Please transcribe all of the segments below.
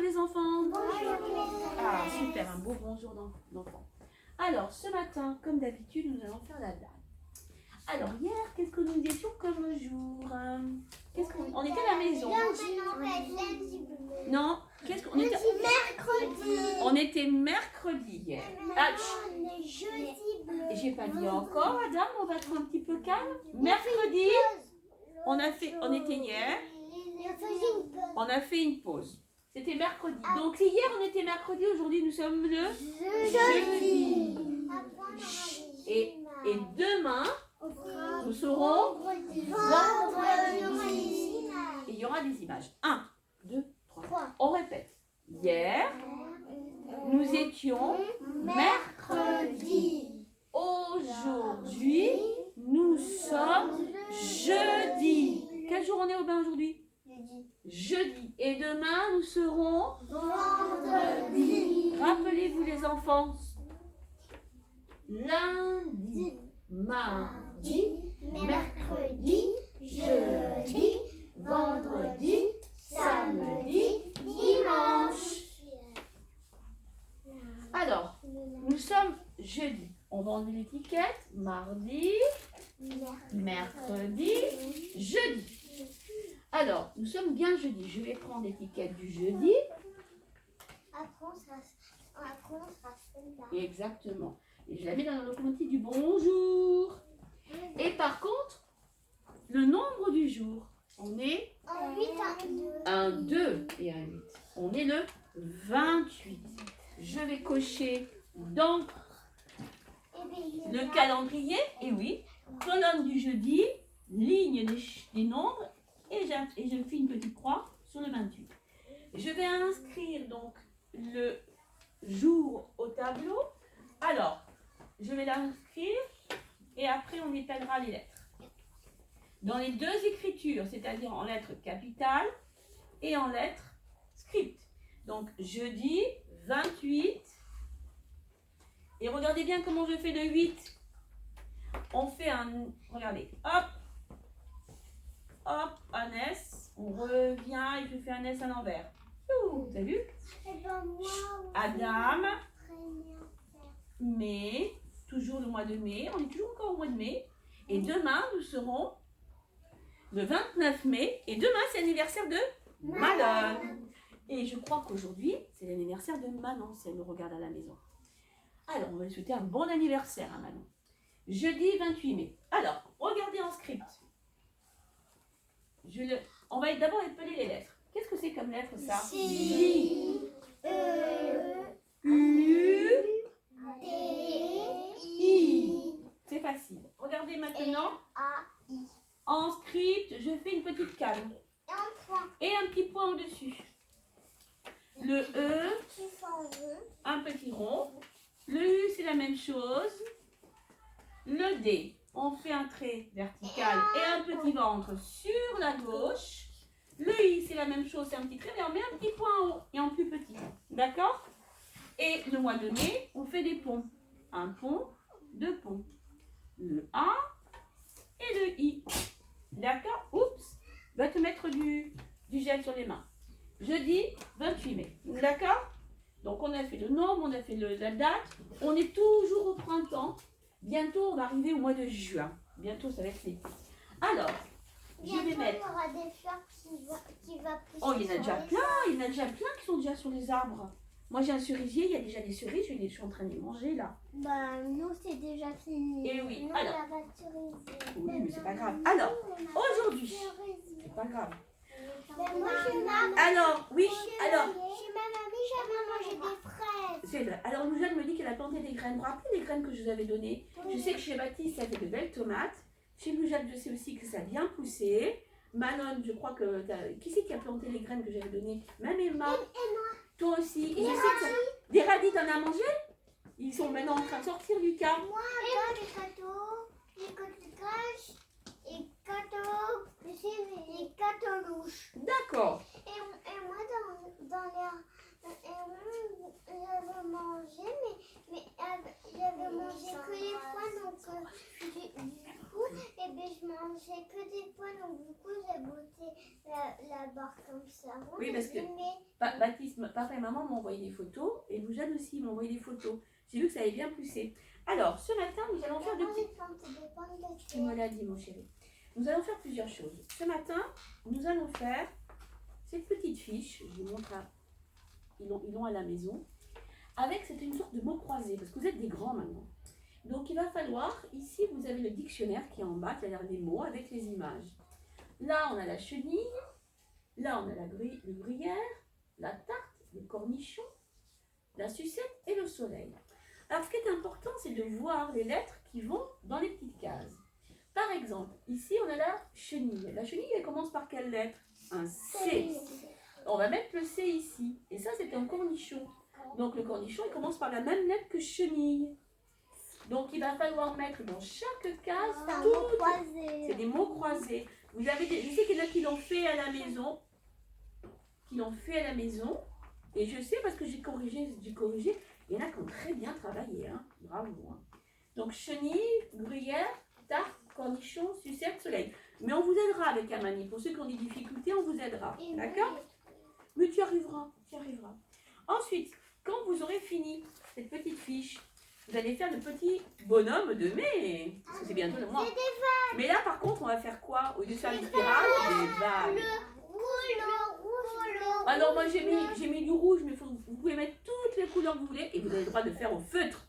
les enfants. Bonjour. Ah, super, un beau bonjour d'enfants. Alors, ce matin, comme d'habitude, nous allons faire la blague. Alors, hier, qu'est-ce que nous étions comme jour? On était à la maison. Non, qu'est-ce qu'on était? Mercredi. On était mercredi hier. Ah, On est jeudi bleu. j'ai pas dit encore, Adam, on va être un petit peu calme. Mercredi, on était hier, on a fait une pause. C'était mercredi. Donc hier on était mercredi, aujourd'hui nous sommes le jeudi. Et demain, nous serons vendredi. Et il y aura des images. 1, 2, 3. On répète. Hier, nous étions mercredi. Aujourd'hui, nous sommes jeudi. Quel jour on est au bain aujourd'hui? Jeudi. Et demain, nous serons vendredi. Rappelez-vous les enfants. Lundi, mardi, mercredi, jeudi, vendredi, samedi, dimanche. Alors, nous sommes jeudi. On va enlever l'étiquette. Mardi, mercredi, jeudi. Alors, nous sommes bien jeudi. Je vais prendre l'étiquette du jeudi. Après, on sera là. Exactement. Et je la mets dans la locomotive du bonjour. Et par contre, le nombre du jour, on est En 8 un 2 et un 8. On est le 28. Je vais cocher dans le calendrier. Et oui, colonne du jeudi, ligne des nombres. Et je fais une petite croix sur le 28. Je vais inscrire donc le jour au tableau. Alors, je vais l'inscrire et après on étalera les lettres. Dans les deux écritures, c'est-à-dire en lettres capitales et en lettres script. Donc, jeudi 28. Et regardez bien comment je fais le 8. On fait regardez, hop, hop, un S, on revient et je fais un S à l'envers. Vous avez vu? Adam, mai, toujours le mois de mai, on est toujours encore au mois de mai. Et demain, nous serons le 29 mai. Et demain, c'est l'anniversaire de Manon. Et je crois qu'aujourd'hui, c'est l'anniversaire de Manon, si elle nous regarde à la maison. Alors, on va lui souhaiter un bon anniversaire à Manon. Jeudi 28 mai. Alors, regardez en script. On va d'abord épeler les lettres. Qu'est-ce que c'est comme lettre ça? J, U, D, I. C'est facile. Regardez maintenant. A, I. En script, je fais une petite cale. Et un petit point au-dessus. Le E, un petit rond. Le U, c'est la même chose. Le D, on fait un trait vertical et un petit ventre sur la gauche. Le I, c'est la même chose, c'est un petit trait, mais on met un petit point en haut et en plus petit. D'accord? Et le mois de mai, on fait des ponts. Un pont, deux ponts. Le A et le I. D'accord? Oups! Va te mettre du gel sur les mains. Jeudi 28 mai. D'accord? Donc on a fait le nombre, on a fait la date. On est toujours au printemps. Bientôt, on va arriver au mois de juin. Bientôt, ça va être l'été. Alors, je vais mettre... Il y aura des fleurs qui va pousser. Oh, il y en a déjà plein. Il y en a déjà plein qui sont déjà sur les arbres. Moi, j'ai un cerisier. Il y a déjà des cerises. Je suis en train de les manger, là. Bah, nous, c'est déjà fini. Eh oui. Nous, Alors. on a pas de cerisier. Oui, mais c'est pas grave. Alors, aujourd'hui... C'est pas grave. Moi, je Alors, oui. Alors... Chez ma mamie, j'avais mangé des fraises. C'est vrai. Alors, Noujane me dit qu'elle a planté des graines. Vous vous rappelez les graines que je vous avais données? Je sais que chez Baptiste, ça fait de belles tomates. Chez Noujane, je sais aussi que ça a bien poussé. Manon, je crois que... Qui c'est qui a planté les graines que j'avais données? Même Emma. Et moi. Toi aussi. Et je sais que des radis, t'en as mangé? Ils sont maintenant en train de sortir du cas. Moi, dans les gâteaux, les coquillages, les gâteaux, les gâteaux louches. D'accord. Et moi, dans j'avais mangé, mais j'avais mangé que les fois, donc du coup, Et puis je mangeais que des pois, donc du coup j'ai bossé la barre comme ça. Oui, parce que Baptiste, papa et maman m'ont envoyé des photos et Loujaine aussi m'ont envoyé des photos. J'ai vu que ça avait bien poussé. Alors, ce matin, nous allons faire Tu me l'as dit, mon chéri. Nous allons faire plusieurs choses. Ce matin, nous allons faire cette petite fiche. Je vous montre. Ils l'ont à la maison. Avec, c'est une sorte de mots croisés, parce que vous êtes des grands maintenant. Donc, il va falloir, ici, vous avez le dictionnaire qui est en bas, qui a l'air des mots avec les images. Là, on a la chenille. Là, on a le gruyère, la tarte, le cornichon, la sucette et le soleil. Alors, ce qui est important, c'est de voir les lettres qui vont dans les petites cases. Par exemple, ici, on a la chenille. La chenille, elle commence par quelle lettre? Un C. On va mettre le C ici. Et ça, c'est un cornichon. Donc, le cornichon, il commence par la même lettre que chenille. Donc, il va falloir mettre dans chaque case c'est des mots croisés. Vous avez je sais qu'il y en a qui l'ont fait à la maison. Et je sais parce que j'ai corrigé. Il y en a qui ont très bien travaillé. Hein. Bravo. Hein. Donc, chenille, gruyère, tarte, cornichon, sucette, soleil. Mais on vous aidera avec Amani. Pour ceux qui ont des difficultés, on vous aidera. D'accord? Mais tu arriveras. Ensuite, quand vous aurez fini cette petite fiche, vous allez faire le petit bonhomme de mai. Parce que c'est bientôt le mois. Mais là, par contre, on va faire quoi? Au lieu de faire une spirale, des vagues. Alors, moi, j'ai mis du rouge, mais vous pouvez mettre toutes les couleurs que vous voulez. Et vous avez le droit de faire au feutre.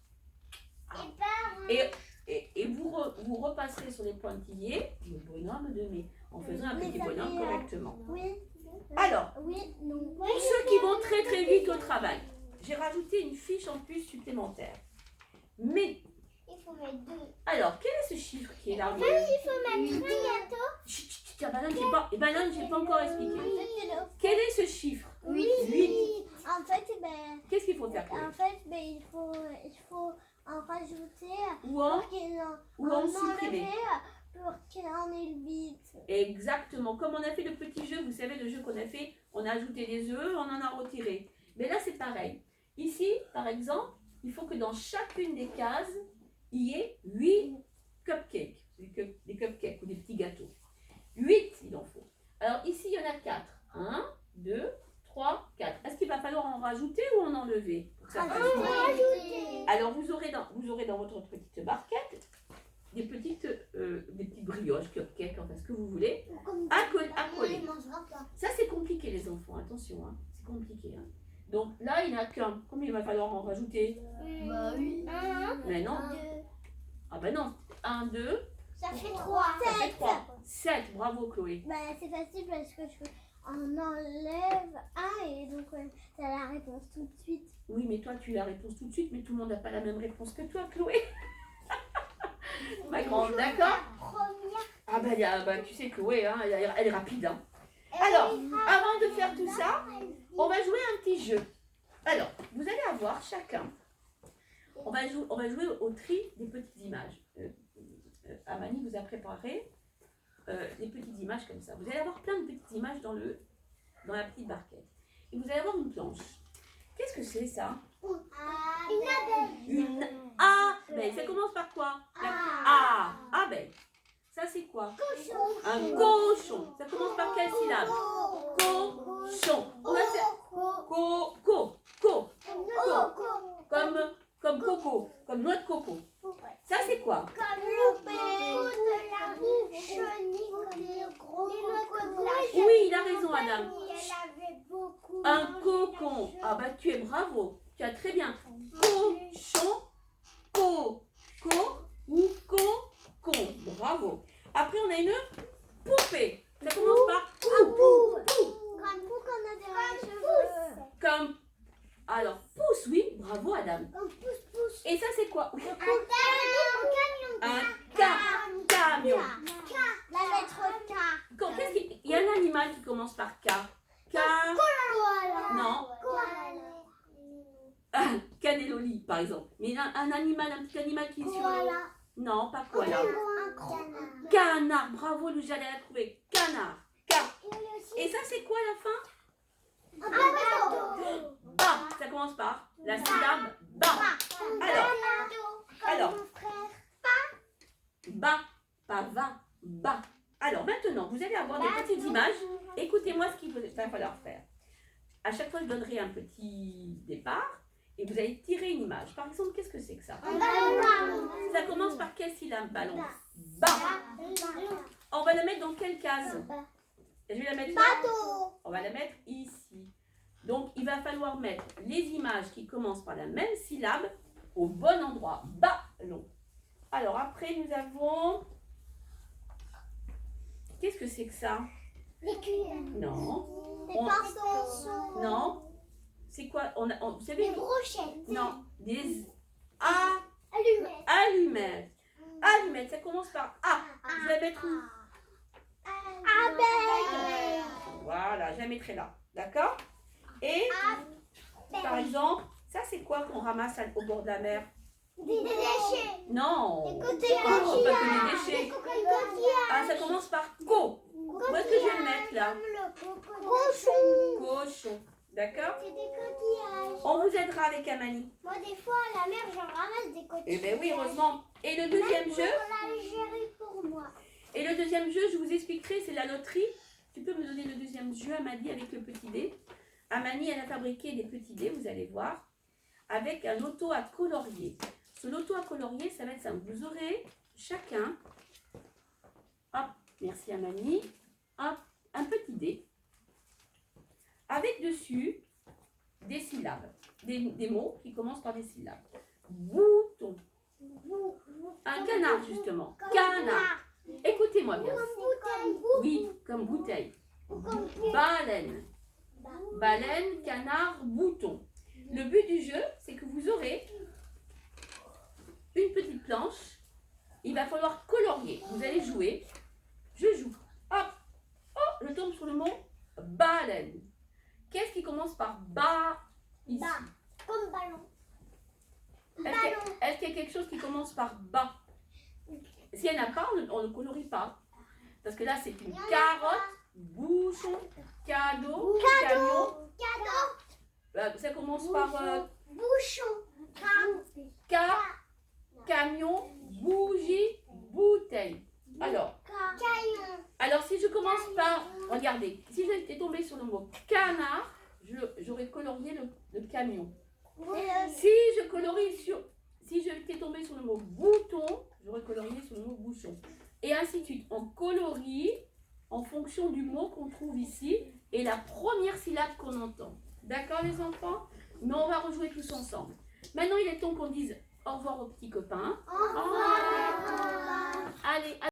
Et vous repasserez sur les pointillés le bonhomme de mai. En faisant un petit bonhomme correctement. Alors, pour ceux qui vont très très vite au travail, j'ai rajouté une fiche en plus supplémentaire. Mais, il faut mettre 2. Alors, quel est ce chiffre qui est là? Il faut mettre un gâteau. Banane, j'ai pas encore expliqué. Quel est ce chiffre? 8. En fait, qu'est-ce qu'il faut faire? Il faut en rajouter ou en supprimer pour qu'il en ait le 8. Exactement. Comme on a fait le petit jeu, vous savez, le jeu qu'on a fait, on a ajouté des œufs, on en a retiré. Mais là, c'est pareil. Ici, par exemple, il faut que dans chacune des cases, il y ait 8 cupcakes. Des cupcakes ou des petits gâteaux. 8, il en faut. Alors ici, il y en a 4. 1, 2, 3, 4. Est-ce qu'il va falloir en rajouter ou en enlever? Alors vous aurez dans votre petite barquette des petites brioches, cupcakes, enfin ce que vous voulez, à coller. Ça c'est compliqué les enfants, attention, hein. C'est compliqué. Hein. Donc là, il n'y en a qu'un. Combien il va falloir en rajouter? Oui. Mais non. Ah ben non. 1, 2. Ça fait 3. 7. Bravo Chloé. C'est facile parce que on enlève 1 et donc tu as la réponse tout de suite. Oui, mais toi tu as la réponse tout de suite, mais tout le monde n'a pas la même réponse que toi, Chloé. Ma grande, d'accord? Ah bah tu sais Chloé, hein, elle est rapide. Hein. Alors, avant de faire tout ça, on va jouer un petit jeu. Alors, vous allez avoir chacun, on va jouer au tri des petites images. Amani vous a préparé des petites images comme ça. Vous allez avoir plein de petites images dans la petite barquette. Et vous allez avoir une planche. Qu'est-ce que c'est ça? Une abeille. Une abeille. Ça commence par quoi? A. Abeille. Ça c'est quoi? Cochon. Un cochon. Ça commence par quelle syllabe? Cochon. On va faire comme coco, comme noix de coco. Ça c'est quoi? Comme le pot de la chenille, Oui, il a raison Adam. Elle avait beaucoup. Un cocon. Ah bah tu es bravo. Tu as très bien. Cochon, ou cocon. Bravo. Après on a une poupée. Ça commence par pou. Comme pou qu'on a derrière les cheveux. Comme alors pouce, oui. Bravo Adam. Comme pouce. Et ça c'est quoi? Un camion. Un camion. La lettre K. Il y a un animal qui commence par K. Non. Cannelloli, par exemple. Mais il y a un petit animal qui est sur l'eau. Non, pas koala. Canard. Bravo, nous j'allais la trouver. Canard. Et ça, c'est quoi la fin? Ba. Ça commence par la syllabe ba. Alors. Ba. Pas va, ba. Alors maintenant, vous allez avoir des petites images. Écoutez-moi ce qu'il va falloir faire. À chaque fois, je donnerai un petit départ et vous allez tirer une image. Par exemple, qu'est-ce que c'est que ça? Un ballon. Ça commence par quelle syllabe, ballon? Ba. On va la mettre dans quelle case? Je vais la mettre là. Bateau. On va la mettre ici. Donc, il va falloir mettre les images qui commencent par la même syllabe au bon endroit. Ballon. Alors, après, nous avons... Qu'est-ce que c'est que ça? Des cuillères. Non. Des pinceaux. Non. C'est quoi? Vous savez? Des brochettes. Non. Des Allumettes. allumettes. Allumettes, ça commence par A. Je vais la mettre où? Abeille. Voilà, je la mettrai là. D'accord? Et, par exemple, ça c'est quoi qu'on ramasse au bord de la mer? Des déchets. Non. Des Pas que des coquillages. déchets. Des coquillages. Ah, ça commence par co. Où est-ce que je vais le mettre là? Cochon. Cochon. D'accord? C'est des coquillages. On vous aidera avec Amani. Moi, des fois, à la mer, j'en ramasse des coquillages. Eh bien oui, heureusement. Et le deuxième jeu? Pour l'Algérie, pour moi. Et le deuxième jeu, je vous expliquerai, c'est la loterie. Tu peux me donner le deuxième jeu, Amani, avec le petit dé? Amani, elle a fabriqué des petits dés, vous allez voir, avec un loto à colorier. Ce loto à colorier, ça va être simple. Vous aurez chacun, hop, merci Amani, hop, un petit dé, avec dessus des syllabes, des mots qui commencent par des syllabes. Bouton, un canard justement, canard. Écoutez-moi bien. Oui, comme bouteille. Baleine. Baleine, canard, bouton. Le but du jeu, c'est que vous aurez une petite planche. Il va falloir colorier. Vous allez jouer. Je joue. Hop. Oh, je tombe sur le mot baleine. Qu'est-ce qui commence par ba ici? Comme ballon. Est-ce qu'il y a quelque chose qui commence par ba? Si elle n'a pas, on ne colorie pas. Parce que là, c'est une carotte, bouchon, cadeau, camion. Ça commence par Bouchon. camion, bougie, bouteille. Alors si je commence par, regardez, si j'étais tombée sur le mot canard, j'aurais colorié le camion. Si j'étais tombée sur le mot bouton, j'aurais colorié sur le mot bouchon. Et ainsi de suite. On colorie en fonction du mot qu'on trouve ici et la première syllabe qu'on entend. D'accord les enfants? Mais on va rejouer tous ensemble. Maintenant, il est temps qu'on dise au revoir aux petits copains. Au revoir. Allez.